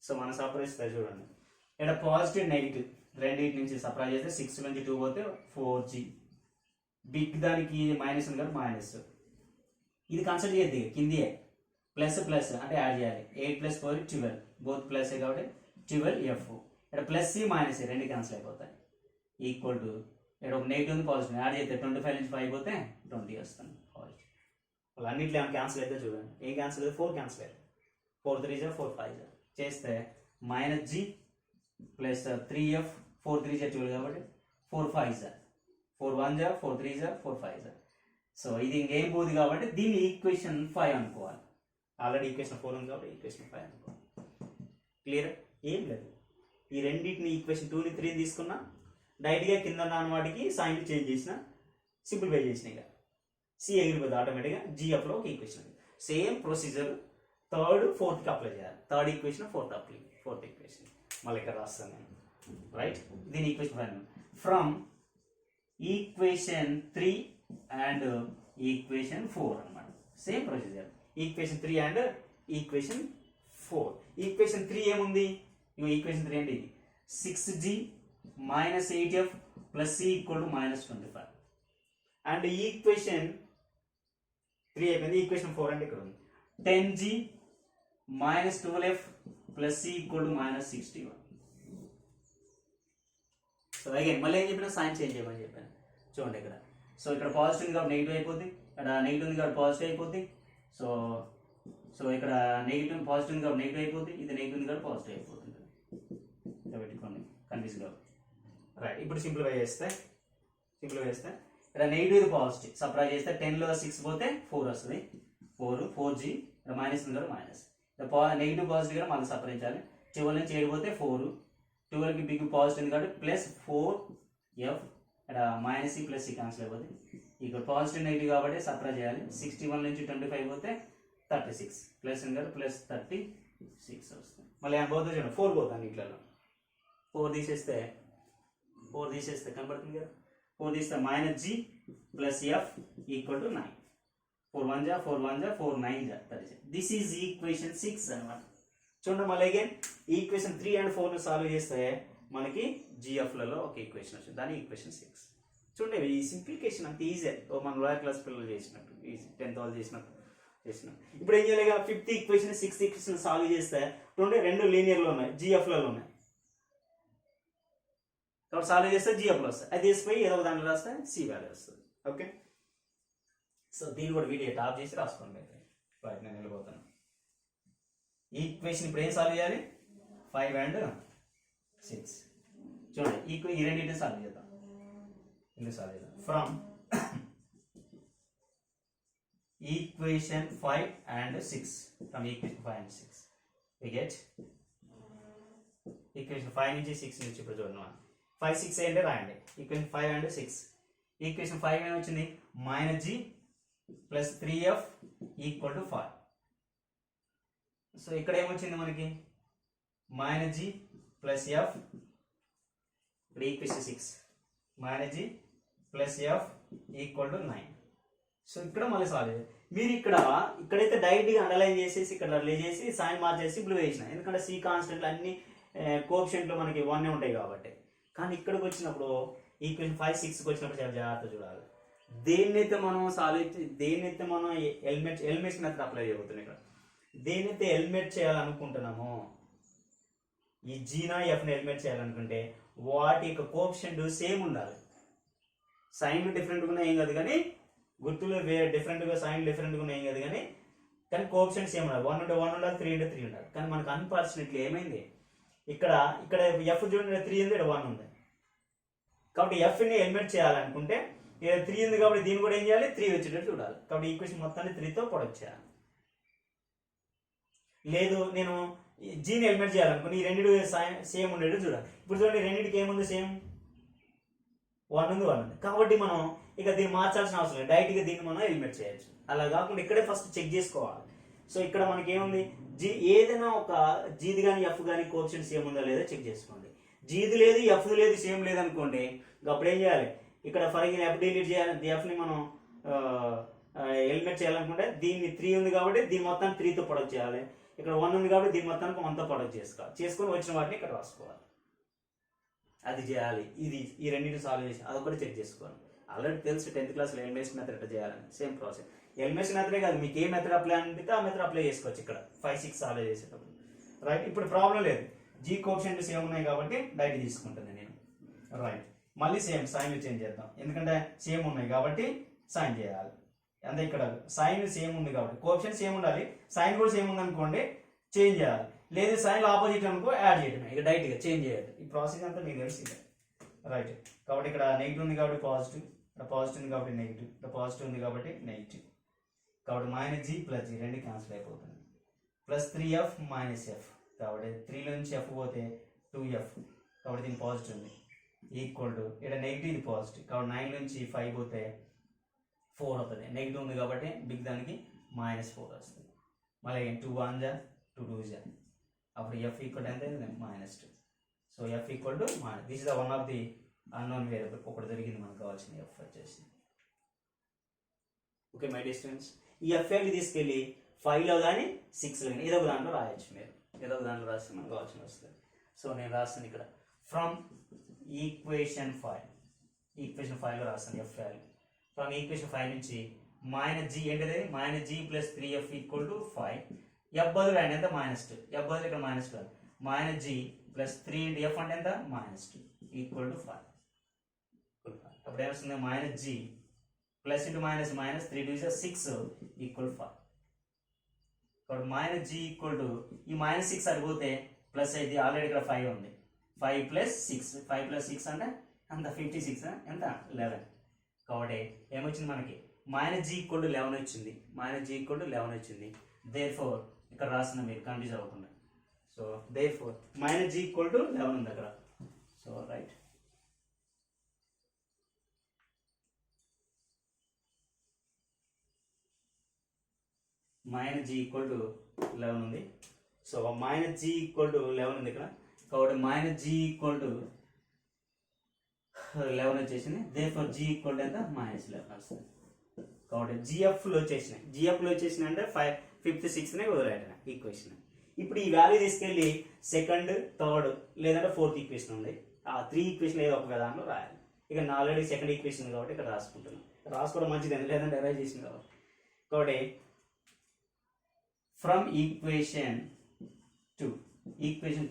సో మనం సపరేట్ చూడండి, ఇక్కడ పాజిటివ్ నెగిటివ్ రెండింటి నుంచి సపరేట్ చేస్తే 6 నుంచి 2 పోతే 4g, బిగ్ దానికి మైనస్ ఉంది కాబట్టి మైనస్. ఇది కన్సిడర్ చేయద్దు, కింది ప్లస్ ప్లస్ అంటే యాడ్ చేయాలి. 8 + 4 12, బోత్ ప్లస్ కాబట్టి 12f. ఇక్కడ ప్లస్ సి మైనస్ రెండు క్యాన్సిల్ అయిపోతాయి. ఈక్వల్ టు ఇక్కడ ఒక నెగిటివ్ ఉంది పాజిటివ్ యాడ్ చేస్తే 25 నుంచి 5 పోతే 20 వస్తుంది పాజిటివ్. అలా అన్నింటిలో ఏమైనా క్యాన్సిల్ అయితే చూడండి, ఏం క్యాన్సిల్ అయితే 4 క్యాన్సిల్ అవుతుంది. 4 3 4 5 చేస్తే -g ప్లస్ 3f, 4 3 12 కాబట్టి 4 5 4 1 4 3 4 5. సో ఇది ఇంకేం పోదు కాబట్టి దీన్ని ఈక్వేషన్ 5 అనుకోవాలి. ఆల్రెడీ ఈక్వేషన్ 4 ఉంది కాబట్టి ఈక్వేషన్ 5 అనుకోవాలి. క్లియర్? ఏం లేదు, ఈ రెండింటిని ఈక్వేషన్ 2ని 3 తీసుకున్నా, డైరెక్ట్గా కింద ఉన్న వాటికి సైన్లు చేంజ్ చేసిన, సింప్లిఫై చేసిన, ఇక సి ఎగిరిపోతుంది ఆటోమేటిక్గా. జిఎఫ్లో ఒక ఈక్వేషన్. సేమ్ ప్రొసీజర్ థర్డ్ ఫోర్త్కి అప్లై చేయాలి. థర్డ్ ఈక్వేషన్ ఫోర్త్ ఈక్వేషన్ మళ్ళీ ఇక్కడ రాస్తాను నేను. రైట్, దీని equation 5 from equation 3 and equation 4 అనమాట. Same procedure, equation 3 and equation 4. Equation 3 ఏముంది, ఈక్వేషన్ 3 అంటే ఇది 6g minus 8f plus c equal to -25. And equation 3 అయిపోయింది. ఈక్వేషన్ 4 అంటే ఇక్కడ ఉంది 10g minus 12f plus c equal to -61. So again మళ్ళీ ఏం చెప్పినా సైన్ చేంజ్ చేయమని చెప్పాను చూడండి ఇక్కడ. సో ఇక్కడ పాజిటివ్ ఉంది కాబట్టి నెగిటివ్ అయిపోద్ది, ఇక్కడ నెగిటివ్ ఉంది కాబట్టి పాజిటివ్ అయిపోద్ది. సో ఇక్కడ నెగిటివ్ పాజిటివ్ ఉంది కాబట్టి నెగిటివ్ అయిపోద్ది, ఇది నెగిటివ్ ఉంది కాబట్టి పాజిటివ్ అయిపోతుంది. పెట్టుకోండి కన్ఫ్యూజ్ కాదు. రైట్, ఇప్పుడు సింప్లిఫై చేస్తే ఇక్కడ నెగిటివ్ పాజిటివ్ సపరేట్ చేస్తే 10లో 6 పోతే 4 వస్తుంది. 4g ఇక్కడ మైనస్ ఉంది కదా మైనస్, నెగిటివ్ పాజిటివ్ కూడా మళ్ళీ సపరేట్ చేయాలి. 12 నుంచి 7 పోతే 4, 12కి బిగ్ పాజిటివ్ ఉంది కాబట్టి ప్లస్ 4f, ఇక్కడ minus C plus C cancel అయిపోతుంది. ఇక్కడ పాజిటివ్ నెగిటివ్ కాబట్టి సపరేట్ చేయాలి. 61 నుంచి 25 పోతే 36, ప్లస్ ఉంది కదా ప్లస్ 36 వస్తుంది. మళ్ళీ ఏమైనా పోతే చూడండి 4 పోతాను ఇట్లలో. 4 తీసేస్తే కనబడుతుంది కదా, 4 తీస్తే -g plus f equal to 9. 4 1 4 1 4 9 36. This is equation 6 అనమాట. చూడండి మళ్ళీ అగైన్ ఈక్వేషన్ 3 అండ్ 4 సాల్వ్ చేస్తే మనకి జిఎఫ్లలో ఒక ఈక్వేషన్ వచ్చింది, దాని ఈక్వేషన్ 6. చూడండి ఈ సింప్లికేషన్ అంత ఈజీ, మన లోయర్ క్లాస్ పిల్లలు చేసినట్టు, ఈజీ 10th వాళ్ళు చేసినట్టు. ఇప్పుడు ఏం చేయాలి, 5th equation 6th equation solve చేస్తే చూడండి రెండు లీనియర్లో ఉన్నాయి, జిఎఫ్లలో ఉన్నాయి కాబట్టి సాల్వ్ చేస్తే జిఎఫ్లో వస్తాయి. అది తీసిపోయి ఏదో దాంట్లో రాస్తే సి వాల్యూ వస్తుంది. ఓకే, సో దీన్ని కూడా వీడియో టాప్ చేసి రాసుకోండి. రైట్, నేను వెళ్ళిపోతాను. ఈక్వేషన్ ఇప్పుడు ఏం సాల్వ్ చేయాలి, 5 and 6. చూడండి ఈ రెండింటిని సాల్వ్ చేద్దాం. From equation 5 and 6, from equation 5 and 6 we get equation 5 నుంచి 6 నుంచి ఇప్పుడు చూడండి 5 6 ఏంటంటే రాయండి. ఈక్వేషన్ 5 and 6, ఈక్వేషన్ 5 ఏమొచ్చింది -g plus 3f equal to 5. So ఇక్కడ ఏమొచ్చింది మనకి -g ప్లస్ f, ఇక్కడ equation 6 -g plus f equal to 9. So ఇక్కడ మళ్ళీ సాల్వ్ చేయాలి. మీరు ఇక్కడైతే డైరెక్ట్గా అండర్లైన్ చేసేసి ఇక్కడ రిలే చేసి సైన్ మార్చేసి బ్లూ వేసిన, ఎందుకంటే సి కాన్స్టెంట్లు అన్ని కోఎఫిషియెంట్లు మనకి 1 ఉంటాయి కాబట్టి. కానీ ఇక్కడికి వచ్చినప్పుడు ఈక్వేషన్ 5 6కి వచ్చినప్పుడు చాలా జాగ్రత్త చూడాలి. దేన్నైతే మనం ఎలిమినేషన్ మెథడ్ అప్లై చేయబోతున్నాం. ఇక్కడ దేన్నైతే ఎలిమినేట్ చేయాలనుకుంటున్నామో ఈ జీనా ఎఫ్ని ఎలిమినేట్ చేయాలనుకుంటే వాటి యొక్క కోఎఫిషియంట్ సేమ్ ఉండాలి. సైన్లు డిఫరెంట్గా ఉన్నాయి ఏం కాదు కానీ, గుర్తులు డిఫరెంట్గా సైన్లు డిఫరెంట్గా ఉన్నాయి ఏం కాదు కానీ కోఎఫిషియంట్ సేమ్ ఉండాలి. 1 ఉంటే 1 ఉండాలి, 3 ఉంటే 3 ఉండాలి. కానీ మనకు అన్ఫార్చునేట్లీ ఏమైంది, ఇక్కడ ఎఫ్ చూడండి 3 ఉంది, ఇక్కడ 1 ఉంది. కాబట్టి ఎఫ్ని ఎలిమినేట్ చేయాలనుకుంటే 3 ఉంది కాబట్టి దీన్ని కూడా ఏం చేయాలి, 3 వచ్చేటట్టు చూడాలి. కాబట్టి ఈక్వేషన్ మొత్తాన్ని 3తో ప్రొడక్ట్ చేయాలి. లేదు నేను జీని ఎలిమినేట్ చేయాలనుకుని ఈ రెండింటి సేమ్ ఉండేటట్టు చూడాలి. ఇప్పుడు చూడండి రెండింటికి ఏముంది, సేమ్ 1 ఉంది, 1 ఉంది. కాబట్టి మనం ఇక దీన్ని మార్చాల్సిన అవసరం లేదు, డైరెక్ట్గా దీన్ని మనం ఎలిమినేట్ చేయొచ్చు. అలా కాకుండా ఇక్కడే ఫస్ట్ చెక్ చేసుకోవాలి. సో ఇక్కడ మనకి ఏముంది, జీ ఏదైనా ఒక జీది కానీ ఎఫ్ కానీ కోఎఫిషియంట్ సేమ్ ఉందా లేదా చెక్ చేసుకోండి. జీది లేదు, ఎఫ్ లేదు, సేమ్ లేదు అనుకోండి, అప్పుడు ఏం చేయాలి, ఇక్కడ ఫర్ ఎగ్జాంపుల్ ఎఫ్ డిలీట్ చేయాలి, ఎఫ్ని మనం ఎలిమినేట్ చేయాలనుకుంటే దీన్ని 3 ఉంది కాబట్టి దీని మొత్తాన్ని 3తో ప్రొడక్ట్ చేయాలి. ఇక్కడ 1 ఉంది కాబట్టి దీని మొత్తానికి 1తో ప్రొడక్ట్ చేసుకొని వచ్చిన వాటిని ఇక్కడ రాసుకోవాలి. అది చేయాలి. ఈ రెండింటిని సాల్వ్ చేసి అదొకటి చెక్ చేసుకోవాలి. ఆల్రెడీ తెలుసు 10th క్లాస్లో ఎలిమినేషన్ మెథడ్ ఎట్లా చేయాలని. Same process. ఎలిమినేషన్ మెథడే కాదు, మీకు ఏ మెథడ్ అప్లై అనిపిస్తే ఆ మెథడ్ అప్లై చేసుకోవచ్చు ఇక్కడ 5, 6 సాల్వ్ చేసేటప్పుడు. రైట్, ఇప్పుడు ప్రాబ్లం లేదు, జీ కోఎఫిషియంట్ సేమ్ ఉన్నాయి కాబట్టి డైరెక్ట్ తీసుకుంటాను నేను. రైట్, మళ్ళీ సేమ్ సైన్ చేంజ్ చేద్దాం, ఎందుకంటే సేమ్ ఉన్నాయి కాబట్టి సైన్ చేయాలి. అంటే ఇక్కడ సైన్ సేమ్ ఉంది కాబట్టి కోఎఫిషియంట్ సేమ్ ఉండాలి, సైన్ కూడా సేమ్ ఉంది అనుకోండి చేంజ్ చేయాలి. లేదు సైన్ ఆపోజిట్ అనుకో యాడ్ చేయడమే, ఇక డైరెక్ట్గా చేంజ్ చేయాలి. ఈ ప్రాసెస్ అంతా మీకు తెలిసిందే. రైట్, కాబట్టి ఇక్కడ నెగిటివ్ ఉంది కాబట్టి పాజిటివ్, ఇక్కడ పాజిటివ్ ఉంది కాబట్టి నెగిటివ్, ఇక్కడ పాజిటివ్ ఉంది కాబట్టి నెగిటివ్. కాబట్టి మైనస్ జీ ప్లస్ జీ రెండు క్యాన్సిల్ అయిపోతుంది. ప్లస్ 3f మైనస్ ఎఫ్, కాబట్టి 3లో నుంచి ఎఫ్ పోతే 2f, కాబట్టి దీని పాజిటివ్ ఉంది. ఈక్వల్ టు ఇక్కడ నెగిటివ్ ఇది పాజిటివ్, కాబట్టి 9 నుంచి 5 పోతే 4 అవుతుంది. నెగిటివ్ ఉంది కాబట్టి బిగ్ దానికి -4 వస్తుంది. మళ్ళీ 2 1 జా 2 2 జా, అప్పుడు ఎఫ్ ఈక్వల్ ఎంత -2. So F equal to this is the one of the unknown variable. ఒకటి దొరికింది మనకు కావాల్సిన ఎఫ్ వచ్చేసి. ఓకే మై డియర్ స్టూడెంట్స్, ఈ ఎఫ్ వాల్యూ తీసుకెళ్ళి 5లో కానీ 6లో కానీ ఏదో ఒక దాంట్లో రాయొచ్చు. మీరు ఏదో ఒక దాంట్లో రాస్తే మనకు కావాల్సిన వస్తుంది. సో నేను రాస్తాను ఇక్కడ ఫ్రమ్ ఈక్వేషన్ 5లో రాస్తాను ఎఫ్ వాల్యూ. ఫ్రమ్ ఈక్వేషన్ 5 నుంచి మైనస్ జీ ఏంటిది, minus G plus 3f equal to 5. F బదులు రాయండి ఎంత, -2. ఎఫ్ బదులు ఇక్కడ -2, minus G plus 3 into F అంటే ఎంత, -2 ఈక్వల్ టు 5. అప్పుడు ఏమొస్తుంది, minus G plus into minus minus 3 2 6 equal 5. కాబట్టి మైనస్ జీ ఈక్వల్ టు ఈ -6 సరిపోతే ప్లస్ అయితే ఆల్రెడీ ఇక్కడ 5 ఉంది. 5 ప్లస్ 6 అంటే అంత 56 ఎంత 11. కాబట్టి ఏమొచ్చింది మనకి మైనస్ జీ ఈక్వల్ టు 11 వచ్చింది. దేర్ఫోర్ ఇక్కడ రాసిన మీరు కన్ఫ్యూజ్ అవ్వకుండా. So therefore minus G equal to 11 ఉంది అక్కడ. So right, minus G equal to 11 ఉంది. So minus G equal to 11 ఉంది ఇక్కడ, కాబట్టి మైనస్ జీ ఈక్వల్ టు 11 వచ్చేసింది. దేర్ఫోర్ జీ ఈక్వల్ టు ఎంత, -11 వస్తుంది. కాబట్టి జిఎఫ్లో వచ్చేసినాయి అంటే 5th 6th వదిలేయటం ఈక్వేషన్. ఇప్పుడు ఈ వాల్యూ తీసుకెళ్ళి సెకండ్, థర్డ్ లేదంటే 4th ఈక్వేషన్ ఉంది, ఆ 3 ఈక్వేషన్ ఏదో ఒక దాంట్లో రాయాలి. ఇక నా ఆల్రెడీ సెకండ్ ఈక్వేషన్ కాబట్టి ఇక్కడ రాసుకుంటున్నాను. రాసుకోవడం మంచిది, లేదంటే అరైజ్ చేసింది కాబట్టి ఫ్రమ్ ఈక్వేషన్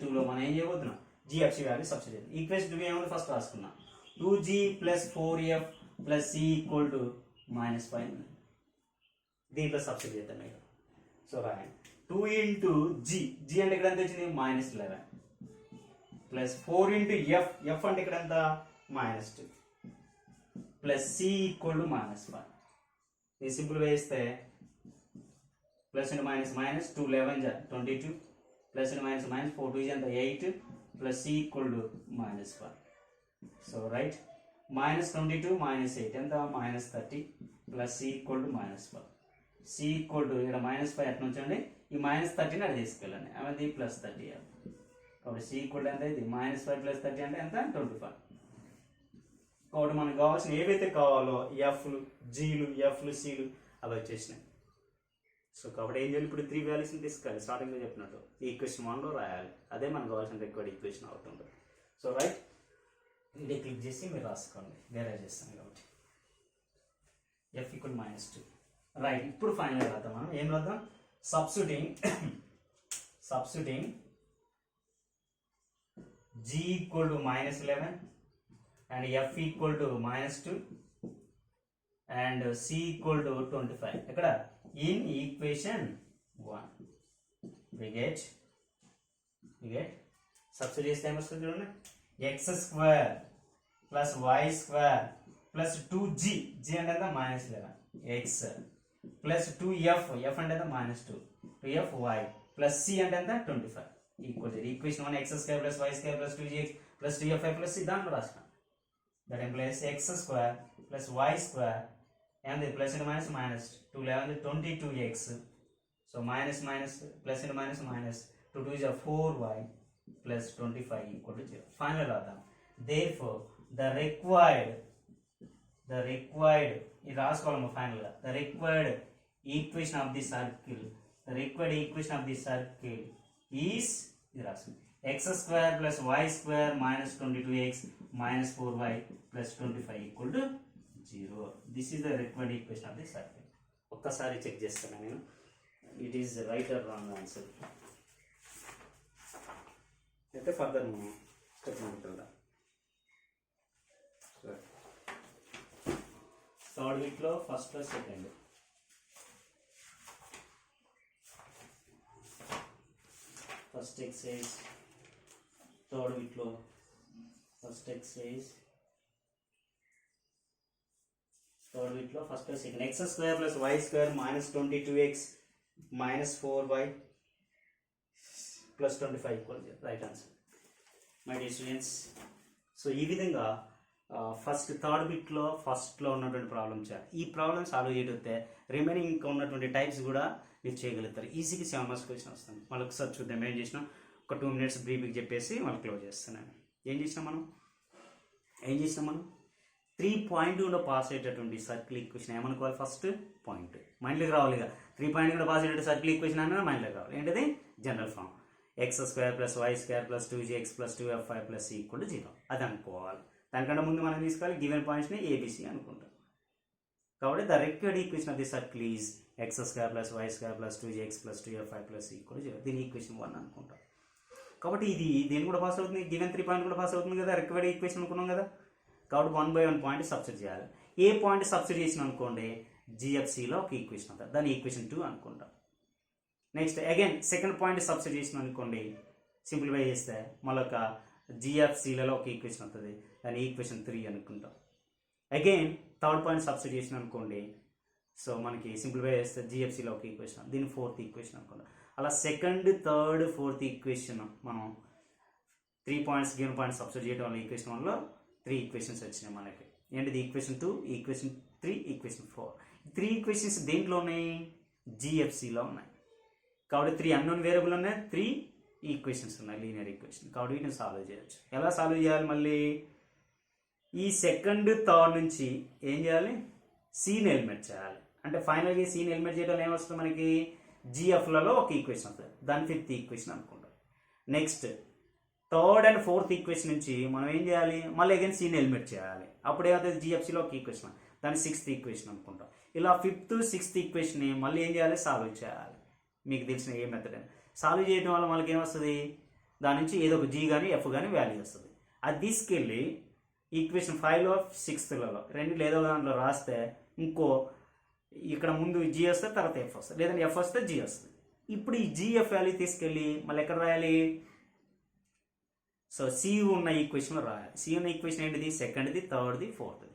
2లో మనం ఏం చేయబోతున్నాం, జిఎఫ్సి వాల్యూ సబ్స్టిట్యూట్. ఈక్వేషన్ 2 ఏముంది ఫస్ట్ రాసుకున్నాం, 2g plus 4f plus c equal to -5. దీంట్లో సబ్స్టిట్యూట్ చేద్దాం మీరు. సో రాయండి 2 ఇంటూ జీ అంటే ఇక్కడ ఎంత వచ్చింది, -11 ప్లస్ 4 ఇంటూ ఎఫ్ అంటే ఇక్కడ ఎంత, -2 ప్లస్ c ఈక్వల్ టు -5. ఇది సింపుల్ వేస్తే plus into minus 2 11 22 plus into minus 4 2 ఎంత 8 plus c equal to -5. So right, -22 -8 ఎంత, -30 plus c equal to -5. c equal to ఇక్కడ -5 ఎట్లా ఉంచండి, ఈ -30ని అది తీసుకెళ్ళండి, అది +30. కాబట్టి c ఈక్వల్ టు ఎంత, ఇది -5 + 30 అంటే ఎంత, 25. కాబట్టి మనకు కావాల్సిన ఏవైతే కావాలో ఎఫ్లు, జీలు, ఎఫ్లు, సీలు అవి వచ్చేసినాయి. సో కాబట్టి ఏం చేయాలి, ఇప్పుడు 3 వాల్యూస్ని తీసుకెళ్ళాలి. స్టార్టింగ్లో చెప్పినట్టు ఈక్వేషన్ 1లో రాయాలి, అదే మనకు కావాల్సిన రిక్వైర్డ్ ఈక్వేషన్ అవుతుంది. సో రైట్, ఇదే క్లిక్ చేసి మీరు రాసుకోండి, వేరే చేస్తాను కాబట్టి ఎఫ్ ఈక్వల్ -2. రైట్, ఇప్పుడు ఫైనల్గా రాద్దాం. మనం ఏం రాద్దాం, substituting g equal to -11 and f equal to -2 and c equal to 25. ఇక్కడ in equation 1 we get substitute చేస్తే ఏమొస్తుంది చూడండి, x² plus y² plus 2g, g అంటే -11 x plus 2f, f అంటే -2 2fy plus c అంటే 25 equal to equation 1 x² plus y² plus 2gx plus 2fy plus c దాంట్లో రాసిన that implies x² plus y² and the plus and minus 2 11 22x, so minus plus and minus 2 2 is 4y plus 25 equal to 0. Final రాద్దాం. Therefore the required ఇది రాసుకోవాలమ్మా final గా, the required equation of the circle is ఇది రాసుకోండి, x² plus y² minus 22x minus 4y plus 25 equal to 0. This is the required equation of the circle. ఒక్కసారి check చేస్తాను నేను, it is right are wrong answer. అయితే further step వెళ్దాం. Third వీక్లో first plus second, first excise third వీక్లో first excise third వీక్లో first plus second, x² plus y² minus 22x minus 4y plus 25 equal to right answer my dear students. So ఈ విధంగా first third బిట్లో ఫస్ట్లో ఉన్నటువంటి problem చేయాలి. ఈ problem solve చేయగలిగితే రిమైనింగ్ ఇంకా ఉన్నటువంటి టైప్స్ కూడా మీరు చేయగలుగుతారు. ఈజీగా 7 మార్క్స్ క్వశ్చన్ వస్తుంది. మళ్ళీ ఒకసారి చూద్దాం ఏం చేసినాం. ఒక 2 minutes బ్రీఫ్గా చెప్పేసి మళ్ళీ క్లోజ్ చేస్తున్నాను. ఏం చేసినాం మనం 3 పాయింట్ కూడా పాస్ అయ్యేటటువంటి సర్కిల్ ఈక్వేషన్ ఏమనుకోవాలి, ఫస్ట్ పాయింట్ మైండ్లోకి రావాలి. ఇక 3 పాయింట్ కూడా పాస్ అయ్యేట సర్కిల్ ఈక్వేషన్ అన్న మైండ్లోకి రావాలి. ఏంటిది general form, x² plus y² plus 2gx plus 2fy plus c equal to 0 అది అనుకోవాలి. దానికంటే ముందు మనం తీసుకోవాలి గివెన్ పాయింట్స్ని ఏబిసి అనుకుంటాం. కాబట్టి the required equation of the circle is x² plus y² plus 2gx plus 2fy plus c equal to 0. దీని ఈక్వేషన్ 1 అనుకుంటాం. కాబట్టి ఇది దేని కూడా పాస్ అవుతుంది, గివెన్ 3 పాయింట్ కూడా పాస్ అవుతుంది కదా, రిక్వైర్డ్ ఈక్వేషన్ అనుకున్నాం కదా. కాబట్టి 1 by 1 పాయింట్ సబ్స్టిట్యూట్ చేయాలి. ఏ పాయింట్ సబ్స్టిట్యూట్ చేసిన అనుకోండి జిఎఫ్సిలో ఒక ఈక్వేషన్ అవుతుంది, దాన్ని ఈక్వేషన్ 2 అనుకుంటాం. Next again second point substitute చేసిన అనుకోండి, సింప్లిఫై చేస్తే మళ్ళీ ఒక జిఎఫ్సిలలో ఒక ఈక్వేషన్ అవుతుంది, దాన్ని ఈక్వేషన్ 3 అనుకుంటాం. అగైన్ థర్డ్ పాయింట్ సబ్స్టిట్యూట్ చేసిన అనుకోండి, సో మనకి సింప్లిఫై చేస్తే జిఎఫ్సిలో ఒక ఈక్వేషన్, దీన్ని 4th ఈక్వేషన్ అనుకుంటాం. అలా సెకండ్ థర్డ్ 4th ఈక్వేషన్ మనం 3 పాయింట్స్ గివెన్ పాయింట్ సబ్స్టిట్యూట్ చేయడం వల్ల ఈక్వేషన్ 1లో 3 ఈక్వేషన్స్ వచ్చినాయి మనకి. ఏంటిది ఈక్వేషన్ 2, ఈక్వేషన్ 3, ఈక్వేషన్ 4. 3 ఈక్వేషన్స్ దేంట్లో ఉన్నాయి, జిఎఫ్సిలో ఉన్నాయి. కాబట్టి 3 అన్నోన్ వేరియబుల్ ఉన్నాయి, 3 ఈక్వేషన్స్ ఉన్నాయి, లీనియర్ ఈక్వేషన్. కాబట్టి వీటిని సాల్వ్ చేయొచ్చు. ఎలా సాల్వ్ చేయాలి, మళ్ళీ ఈ సెకండ్ థర్డ్ నుంచి ఏం చేయాలి, సీని ఎలిమినేట్ చేయాలి. అంటే ఫైనల్గా సీని ఎలిమినేట్ చేయడం ఏమొస్తుంది మనకి, జిఎఫ్లలో ఒక ఈక్వేషన్ వస్తుంది, దాని 5th ఈక్వేషన్ అనుకుంటాం. Next third and 4th equation నుంచి మనం ఏం చేయాలి, మళ్ళీ అగైన్ సీని ఎలిమినేట్ చేయాలి. అప్పుడు ఏమవుతుంది, జిఎఫ్సిలో ఒక ఈక్వేషన్, దాన్ని 6th ఈక్వేషన్ అనుకుంటాం. ఇలా 5th 6th ఈక్వేషన్ని మళ్ళీ ఏం చేయాలి, సాల్వ్ చేయాలి. మీకు తెలిసిన ఏ మెథడ్ అని సాల్వ్ చేయడం వల్ల మనకి ఏమొస్తుంది, దాని నుంచి ఏదో ఒక జీ కానీ ఎఫ్ కానీ వాల్యూ వస్తుంది. అది తీసుకెళ్ళి ఈక్వేషన్ 5లో 6thలలో రెండు లేదో దాంట్లో రాస్తే ఇంకో ఇక్కడ ముందు జీ వస్తే తర్వాత ఎఫ్ వస్తుంది, లేదంటే ఎఫ్ వస్తే జీ వస్తుంది. ఇప్పుడు ఈ జిఎఫ్ వాల్యూ తీసుకెళ్ళి మళ్ళీ ఎక్కడ రాయాలి, సో సి ఉన్న ఈక్వేషన్లో రాయాలి. సి ఉన్న ఈక్వేషన్ ఏంటిది, సెకండ్ది, థర్డ్ది, 4th.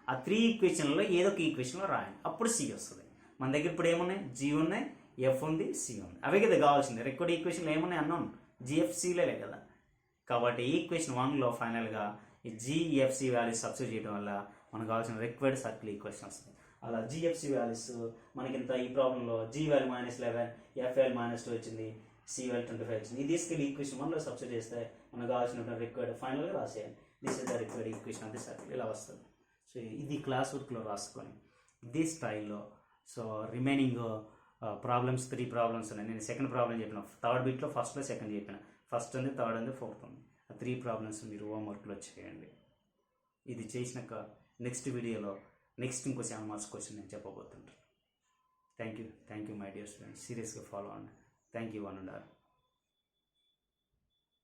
ఆ 3 ఈక్వేషన్లో ఏదో ఒక ఈక్వేషన్లో రాయాలి, అప్పుడు సి వస్తుంది. మన దగ్గర ఇప్పుడు ఏమున్నాయి, జీ ఉన్నాయి, ఎఫ్ ఉంది, సి ఉంది. అవే కదా కావాల్సింది. రికార్డ్ ఈక్వేషన్లో ఏమున్నాయి అన్నాను, జిఎఫ్సిలే కదా. కాబట్టి ఈక్వేషన్ 1లో ఫైనల్గా ఈ జిఎఫ్సి వాల్యూస్ సబ్స్టిట్యూట్ చేయడం వల్ల మనకు కావాల్సిన రిక్వైర్డ్ సర్కిల్ ఈక్వేషన్ వస్తుంది. అలా జిఎఫ్సి వాల్యూస్ మనకి ఇంత ఈ ప్రాబ్లంలో జీ వాల్యూ -11, ఎఫ్ వాల్యూ -2 వచ్చింది, సి వాల్యూ 25 వచ్చింది. ఇది తీసుకెళ్ళి ఈక్వేషన్ 1లో సబ్స్టిట్యూట్ చేస్తే మనకు కావాల్సినటువంటి రిక్వైర్డ్ ఫైనల్గా రాసేయాలి. This is the required equation of the circle, ఇలా వస్తుంది. సో ఇది క్లాస్ వర్క్లో రాసుకొని ఇదే స్టైల్లో సో రిమైనింగ్ ప్రాబ్లమ్స్ 3 ప్రాబ్లమ్స్ ఉన్నాయి. నేను సెకండ్ ప్రాబ్లం చెప్పిన, థర్డ్ బిట్లో ఫస్ట్లో సెకండ్ చెప్పిన, ఫస్ట్ ఉంది, థర్డ్ ఉంది, 4th ఉంది. ఆ 3 ప్రాబ్లమ్స్ మీరు హోంవర్క్లో చేయండి. ఇది చేసినాక నెక్స్ట్ వీడియోలో నెక్స్ట్ ఇంకో 7 మార్క్స్ క్వశ్చన్ నేను చెప్పబోతుంటాను. Thank you my dear students. సీరియస్గా ఫాలో అవ్వండి. Thank you 1 and all.